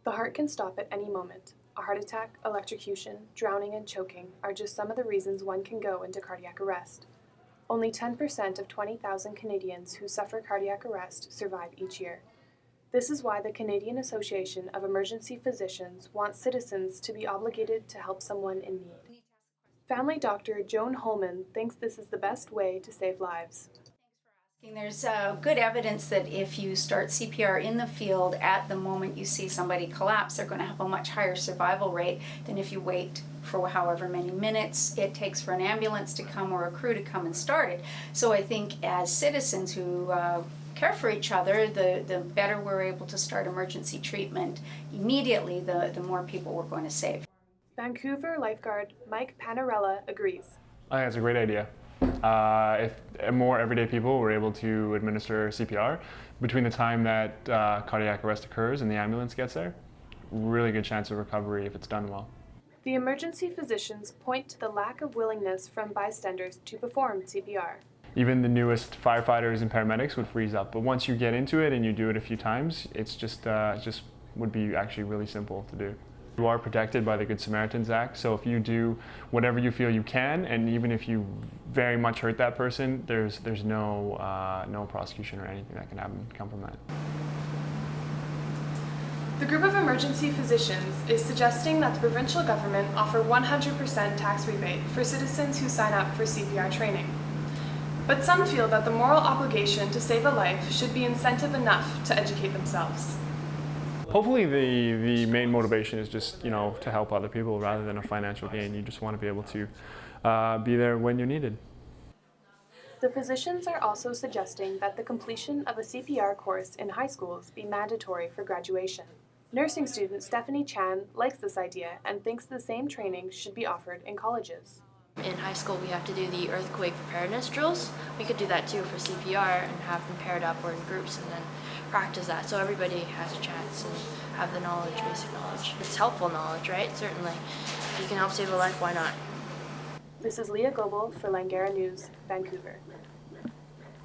The heart can stop at any moment. A heart attack, electrocution, drowning, and choking are just some of the reasons one can go into cardiac arrest. Only 10% of 20,000 Canadians who suffer cardiac arrest survive each year. This is why the Canadian Association of Emergency Physicians wants citizens to be obligated to help someone in need. Family doctor Joan Holman thinks this is the best way to save lives. There's good evidence that if you start CPR in the field at the moment you see somebody collapse, they're going to have a much higher survival rate than if you wait for however many minutes it takes for an ambulance to come or a crew to come and start it. So I think as citizens who care for each other, the better we're able to start emergency treatment immediately, the more people we're going to save. Vancouver lifeguard Mike Panarella agrees. I think that's a great idea. If more everyday people were able to administer CPR between the time that cardiac arrest occurs and the ambulance gets there, really good chance of recovery if it's done well. The emergency physicians point to the lack of willingness from bystanders to perform CPR. Even the newest firefighters and paramedics would freeze up, but once you get into it and you do it a few times, it's just would be actually really simple to do. You are protected by the Good Samaritan's Act, so if you do whatever you feel you can, and even if you very much hurt that person, there's no prosecution or anything that can come from that. The group of emergency physicians is suggesting that the provincial government offer 100% tax rebate for citizens who sign up for CPR training. But some feel that the moral obligation to save a life should be incentive enough to educate themselves. Hopefully the main motivation is just, to help other people rather than a financial gain. You just want to be able to be there when you're needed. The physicians are also suggesting that the completion of a CPR course in high schools be mandatory for graduation. Nursing student Stephanie Chan likes this idea and thinks the same training should be offered in colleges. In high school, we have to do the earthquake preparedness drills. We could do that too for CPR and have them paired up or in groups and then practice that so everybody has a chance and have the knowledge, basic knowledge. It's helpful knowledge, right? Certainly. If you can help save a life, why not? This is Leah Goebel for Langara News, Vancouver.